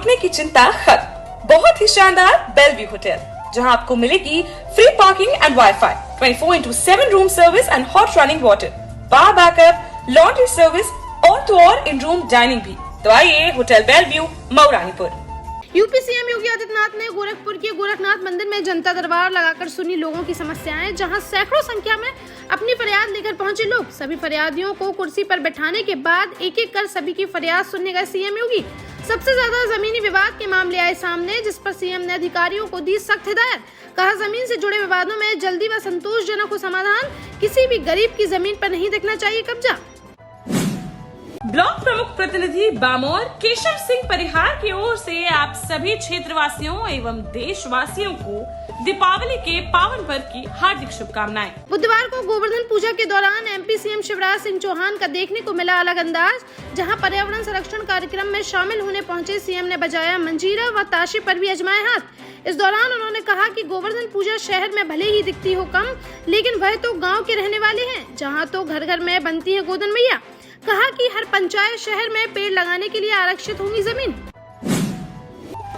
रुकने की चिंता खत्म। बहुत ही शानदार बेलव्यू होटल, जहां आपको मिलेगी free parking and wifi, 24/7 room service and hot running water, बार बैकअप, लॉन्ड्री सर्विस और तो और इन रूम डाइनिंग भी। तो आइए hotel Bellevue Mauranipur. UP CM Yogi Adityanath ने गोरखपुर के गोरखनाथ मंदिर में जनता दरबार लगाकर सुनी लोगों की समस्याएं, जहां सैकड़ों संख्या में अपनी फरियाद लेकर पहुंचे लोग। सभी फरियादियों को कुर्सी पर बैठाने के बाद एक एक कर सभी की फरियाद सुनने गए सीएम योगी। सबसे ज्यादा जमीनी विवाद के मामले आए सामने, जिस पर सीएम ने अधिकारियों को दी सख्त हिदायत। कहा, जमीन से जुड़े विवादों में जल्दी व संतोषजनक हो समाधान, किसी भी गरीब की जमीन पर नहीं देखना चाहिए कब्जा। ब्लॉक प्रमुख प्रतिनिधि बामोर केशव सिंह परिहार की ओर से आप सभी क्षेत्रवासियों एवं देशवासियों को दीपावली के पावन पर्व की हार्दिक शुभकामनाएं। बुधवार को गोवर्धन पूजा के दौरान एमपी सीएम शिवराज सिंह चौहान का देखने को मिला अलग अंदाज, जहां पर्यावरण संरक्षण कार्यक्रम में शामिल होने पहुंचे सीएम ने बजाया मंजीरा व ताशे पर भी अजमाए हाथ। इस दौरान उन्होंने कहा कि गोवर्धन पूजा शहर में भले ही दिखती हो कम, लेकिन वह तो गाँव के रहने वाले हैं, जहाँ तो घर घर में बनती है गोधन मैया। कहा कि हर पंचायत शहर में पेड़ लगाने के लिए आरक्षित होंगी जमीन।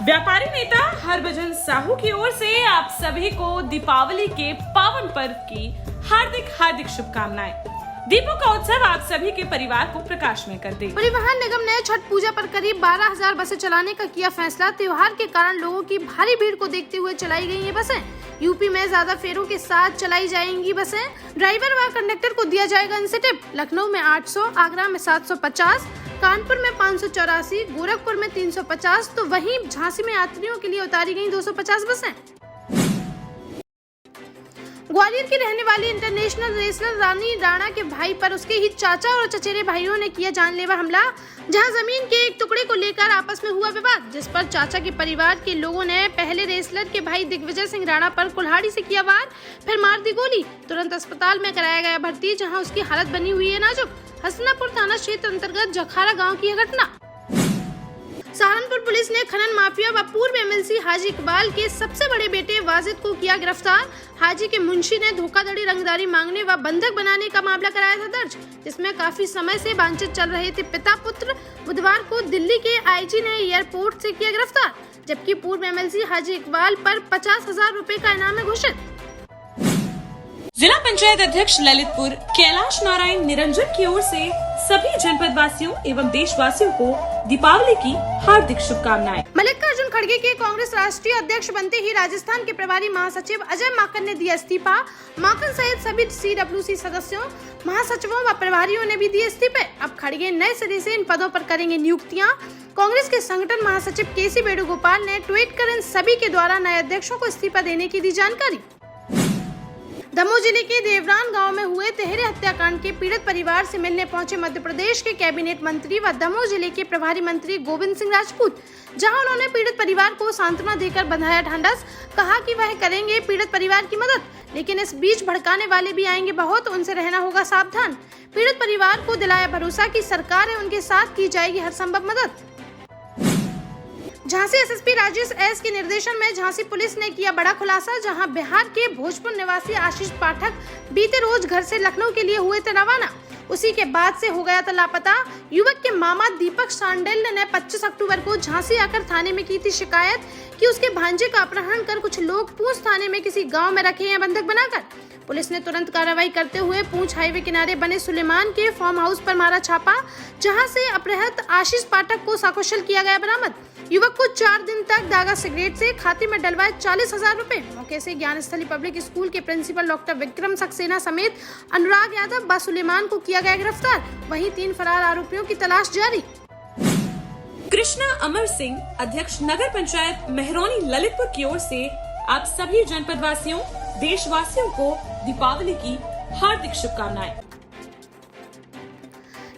व्यापारी नेता हरभजन साहू की ओर से आप सभी को दीपावली के पावन पर्व की हार्दिक शुभकामनाएं। दीपों का उत्सव आप सभी के परिवार को प्रकाशमय कर दे। परिवहन निगम ने छठ पूजा पर करीब 12,000 बसें चलाने का किया फैसला। त्योहार के कारण लोगों की भारी भीड़ को देखते हुए चलाई गई ये बसें। यूपी में ज्यादा फेरों के साथ चलाई जाएंगी बसें। ड्राइवर व कंडक्टर को दिया जाएगा इंसेंटिव। लखनऊ में 800, आगरा में 750, कानपुर में 584, गोरखपुर में 350, तो वहीं झांसी में यात्रियों के लिए उतारी गई 250 बसें। ग्वालियर की रहने वाली इंटरनेशनल रेसलर रानी राणा के भाई पर उसके ही चाचा और चचेरे भाइयों ने किया जानलेवा हमला, जहां जमीन के एक टुकड़े को लेकर आपस में हुआ विवाद, जिस पर चाचा के परिवार के लोगों ने पहले रेसलर के भाई दिग्विजय सिंह राणा पर कुल्हाड़ी से किया वार, फिर मार दी गोली। तुरंत अस्पताल में कराया गया भर्ती, जहाँ उसकी हालत बनी हुई है नाजुक। हसनापुर थाना क्षेत्र अंतर्गत जखारा गाँव की यह घटना। सहारनपुर पुलिस ने खनन माफिया व पूर्व एमएलसी हाजी इकबाल के सबसे बड़े बेटे वाजिद को किया गिरफ्तार। हाजी के मुंशी ने धोखाधड़ी, रंगदारी मांगने व बंधक बनाने का मामला कराया था दर्ज, जिसमें काफी समय से वांछित चल रहे थे पिता पुत्र। बुधवार को दिल्ली के आईजी ने एयरपोर्ट से किया गिरफ्तार, जबकि पूर्व एमएलसी हाजी इकबाल पर 50,000 रूपए का इनाम है घोषित। जिला पंचायत अध्यक्ष ललितपुर कैलाश नारायण निरंजन की ओर से सभी जनपद वासियों एवं देशवासियों को दीपावली की हार्दिक शुभकामनाएं। मल्लिकार्जुन खड़गे के कांग्रेस राष्ट्रीय अध्यक्ष बनते ही राजस्थान के प्रभारी महासचिव अजय माकन ने दिया इस्तीफा। माकन सहित सभी CWC सदस्यों, महासचिवों व प्रभारियों ने भी दिए इस्तीफे। अब खड़गे नए सिरे से इन पदों पर करेंगे नियुक्तियां। कांग्रेस के संगठन महासचिव KC वेणुगोपाल ने ट्वीट कर इन सभी के द्वारा नए अध्यक्षों को इस्तीफा देने की दी जानकारी। दमोह जिले के देवरान गांव में हुए तिहरे हत्याकांड के पीड़ित परिवार से मिलने पहुंचे मध्य प्रदेश के कैबिनेट मंत्री व दमोह जिले के प्रभारी मंत्री गोविंद सिंह राजपूत, जहां उन्होंने पीड़ित परिवार को सांत्वना देकर बंधाया ढांढस। कहा कि वह करेंगे पीड़ित परिवार की मदद, लेकिन इस बीच भड़काने वाले भी आएंगे बहुत, उनसे रहना होगा सावधान। पीड़ित परिवार को दिलाया भरोसा कि सरकार है उनके साथ, की जाएगी हर संभव मदद। झांसी एसएसपी राजेश एस के निर्देशन में झांसी पुलिस ने किया बड़ा खुलासा, जहां बिहार के भोजपुर निवासी आशीष पाठक बीते रोज घर से लखनऊ के लिए हुए थे रवाना। उसी के बाद से हो गया था लापता। युवक के मामा दीपक सांडेल ने 25 अक्टूबर को झांसी आकर थाने में की थी शिकायत कि उसके भांजे का अपहरण कर कुछ लोग पूंछ थाने में किसी गाँव में रखे हैं बंधक बनाकर। पुलिस ने तुरंत कार्रवाई करते हुए पूंछ हाईवे किनारे बने सुलेमान के फार्म हाउस पर मारा छापा, जहां से अपहृत आशीष पाठक को सकुशल किया गया बरामद। युवक को 4 दिन तक दागा सिगरेट से खाते में डलवाए 40,000 रूपए। मौके से ज्ञानस्थली पब्लिक स्कूल के प्रिंसिपल डॉक्टर विक्रम सक्सेना समेत अनुराग यादव व सुलेमान को किया गया गिरफ्तार। वहीं 3 फरार आरोपियों की तलाश जारी। कृष्णा अमर सिंह, अध्यक्ष नगर पंचायत मेहरौनी ललितपुर की ओर से आप सभी जनपद वासियों, देशवासियों को दीपावली की हार्दिक शुभकामनाएं।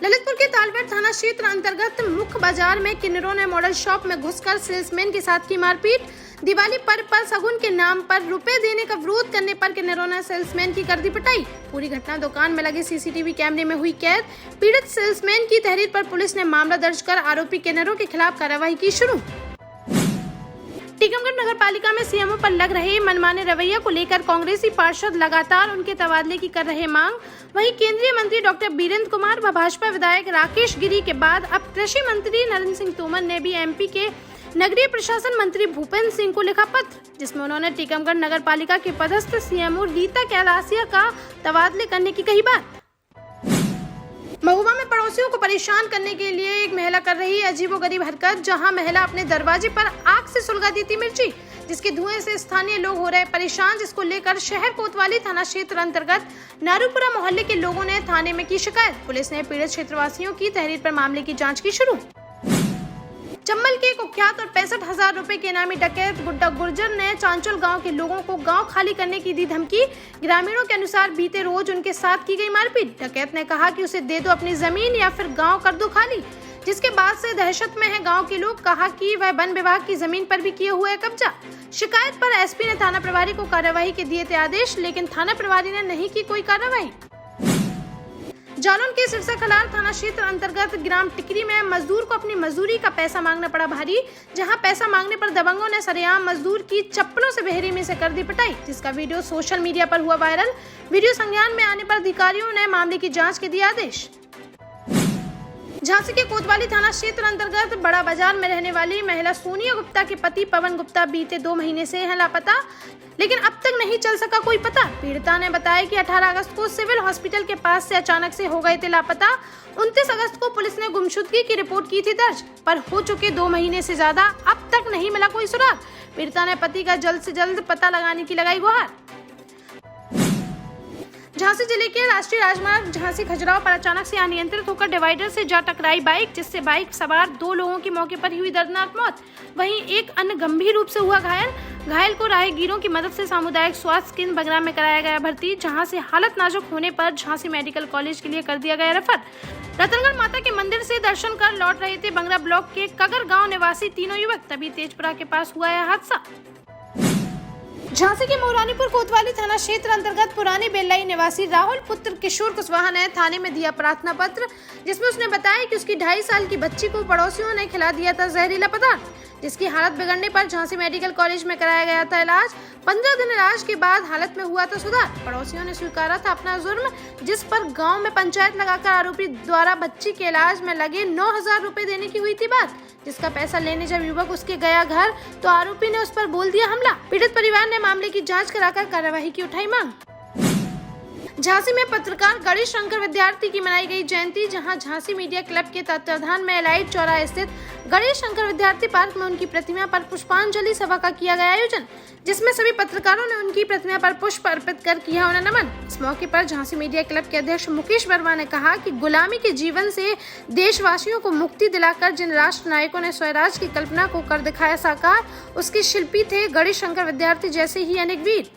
ललितपुर के तालबेड़ थाना क्षेत्र अंतर्गत मुख्य बाजार में किन्नरों ने मॉडल शॉप में घुसकर सेल्समैन के साथ की मारपीट। दिवाली पर्व पर सगुन के नाम पर रुपए देने का विरोध करने पर किन्नरों ने सेल्समैन की कर दी पिटाई। पूरी घटना दुकान में लगे CCTV कैमरे में हुई कैद। पीड़ित सेल्समैन की तहरीर पर पुलिस ने मामला दर्ज कर आरोपी किन्नरों के खिलाफ कार्रवाई की शुरू। टीकमगढ़ नगर पालिका में सीएमओ पर लग रहे मनमाने रवैया को लेकर कांग्रेसी पार्षद लगातार उनके तबादले की कर रहे मांग। वहीं केंद्रीय मंत्री डॉक्टर बीरेंद्र कुमार व भाजपा विधायक राकेश गिरी के बाद अब कृषि मंत्री नरेंद्र सिंह तोमर ने भी MP के नगरीय प्रशासन मंत्री भूपेंद्र सिंह को लिखा पत्र, जिसमें उन्होंने टीकमगढ़ नगर पालिका के पदस्थ सीएमओ रीता कैलासिया का तबादले करने की कही बात। महुआ में पड़ोसियों को परेशान करने के लिए एक महिला कर रही है अजीबोगरीब हरकत, जहां महिला अपने दरवाजे पर आग से सुलगा दी थी मिर्ची, जिसके धुएं से स्थानीय लोग हो रहे परेशान, जिसको लेकर शहर कोतवाली थाना क्षेत्र अंतर्गत नारूपुरा मोहल्ले के लोगों ने थाने में की शिकायत। पुलिस ने पीड़ित क्षेत्रवासियों की तहरीर पर मामले की जांच की शुरू। चंबल के कुख्यात और 65,000 रुपए के इनामी डकैत गुड्डा गुर्जर ने चांचल गांव के लोगों को गांव खाली करने की दी धमकी। ग्रामीणों के अनुसार बीते रोज उनके साथ की गई मारपीट। डकैत ने कहा कि उसे दे दो अपनी जमीन या फिर गांव कर दो खाली, जिसके बाद से दहशत में है गांव के लोग। कहा कि वह वन विभाग की जमीन पर भी किए हुए है कब्जा। शिकायत पर एसपी ने थाना प्रभारी को कार्यवाही के दिए थे आदेश, लेकिन थाना प्रभारी ने नहीं की कोई कार्रवाई। जालौन के सिरसा खलार थाना क्षेत्र अंतर्गत ग्राम टिकरी में मजदूर को अपनी मजदूरी का पैसा मांगना पड़ा भारी, जहां पैसा मांगने पर दबंगों ने सरेआम मजदूर की चप्पलों से बेरहमी से कर दी पिटाई, जिसका वीडियो सोशल मीडिया पर हुआ वायरल। वीडियो संज्ञान में आने पर अधिकारियों ने मामले की जांच के दिए आदेश। झांसी के कोतवाली थाना क्षेत्र अंतर्गत बड़ा बाजार में रहने वाली महिला सोनिया गुप्ता के पति पवन गुप्ता बीते 2 महीने से हैं लापता, लेकिन अब तक नहीं चल सका कोई पता। पीड़िता ने बताया कि 18 अगस्त को सिविल हॉस्पिटल के पास से अचानक से हो गए थे लापता। 29 अगस्त को पुलिस ने गुमशुदगी की रिपोर्ट की थी दर्ज, पर हो चुके 2 महीने से ज्यादा, अब तक नहीं मिला कोई सुराग। पीड़िता ने पति का जल्द से जल्द पता लगाने की लगाई गुहार। झांसी जिले के राष्ट्रीय राजमार्ग झांसी खजुराहो पर अचानक से अनियंत्रित होकर डिवाइडर से जा टकराई बाइक, जिससे बाइक सवार 2 लोगों की मौके पर ही हुई दर्दनाक मौत। वहीं एक अन्य गंभीर रूप से हुआ घायल। घायल को राहगीरों की मदद से सामुदायिक स्वास्थ्य केंद्र बगरा में कराया गया भर्ती, जहां से हालत नाजुक होने पर झांसी मेडिकल कॉलेज के लिए कर दिया गया रेफर। रतनगढ़ माता के मंदिर से दर्शन कर लौट रहे थे बंगरा ब्लॉक के कगर गांव निवासी तीनों युवक, तभी तेजपुरा के पास हुआ यह हादसा। झांसी के मोरानीपुर कोतवाली थाना क्षेत्र अंतर्गत पुरानी बेल्लाई निवासी राहुल पुत्र किशोर कुशवाहा ने थाने में दिया प्रार्थना पत्र, जिसमें उसने बताया कि उसकी 2.5 साल की बच्ची को पड़ोसियों ने खिला दिया था जहरीला पदार्थ, जिसकी हालत बिगड़ने पर झांसी मेडिकल कॉलेज में कराया गया था इलाज। 15 दिन इलाज के बाद हालत में हुआ था सुधार। पड़ोसियों ने स्वीकारा था अपना जुर्म, जिस पर गांव में पंचायत लगाकर आरोपी द्वारा बच्ची के इलाज में लगे 9,000 रुपए देने की हुई थी बात, जिसका पैसा लेने जब युवक उसके गया घर तो आरोपी ने उस पर बोल दिया हमला। पीड़ित परिवार ने मामले की जांच कराकर कार्यवाही की उठाई मांग। झांसी में पत्रकार गणेश शंकर विद्यार्थी की मनाई गई जयंती, जहां झांसी मीडिया क्लब के तत्वाधान में एलाइट चौराहे स्थित गणेश शंकर विद्यार्थी पार्क में उनकी प्रतिमा पर पुष्पांजलि सभा का किया गया आयोजन, जिसमें सभी पत्रकारों ने उनकी प्रतिमा पर पुष्प अर्पित कर किया उन्हें नमन। इस मौके पर झांसी मीडिया क्लब के अध्यक्ष मुकेश वर्मा ने कहा कि गुलामी के जीवन से देशवासियों को मुक्ति दिलाकर जिन राष्ट्र नायकों ने स्वराज की कल्पना को कर दिखाया साकार, उसके शिल्पी थे गणेश शंकर विद्यार्थी जैसे ही अनेक वीर।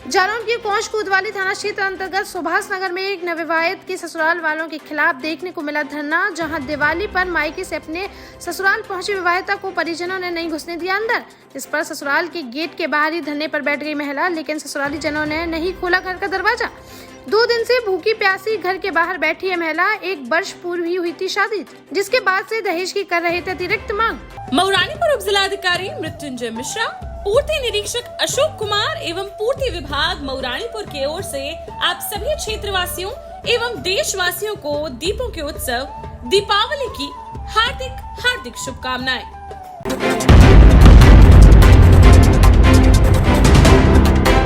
जालौन के कोंच कोतवाली थाना क्षेत्र अंतर्गत सुभाष नगर में एक नवविवाहित के ससुराल वालों के खिलाफ देखने को मिला धरना, जहां दिवाली पर मायके से अपने ससुराल पहुंची विवाहिता को परिजनों ने नहीं घुसने दिया अंदर। इस पर ससुराल के गेट के बाहर ही धरने पर बैठ गई महिला, लेकिन ससुराली जनों ने नहीं खोला घर का दरवाजा। 2 दिन से भूखी प्यासी घर के बाहर बैठी है महिला। 1 वर्ष पूर्व ही हुई थी शादी, जिसके बाद से दहेज की कर रहे थे अतिरिक्त मांग। मऊरानीपुर उप जिलाधिकारी मृत्युंजय मिश्रा, पूर्ति निरीक्षक अशोक कुमार एवं पूर्ति विभाग मऊरानीपुर की ओर से आप सभी क्षेत्रवासियों एवं देशवासियों को दीपों के उत्सव दीपावली की हार्दिक शुभकामनाएं।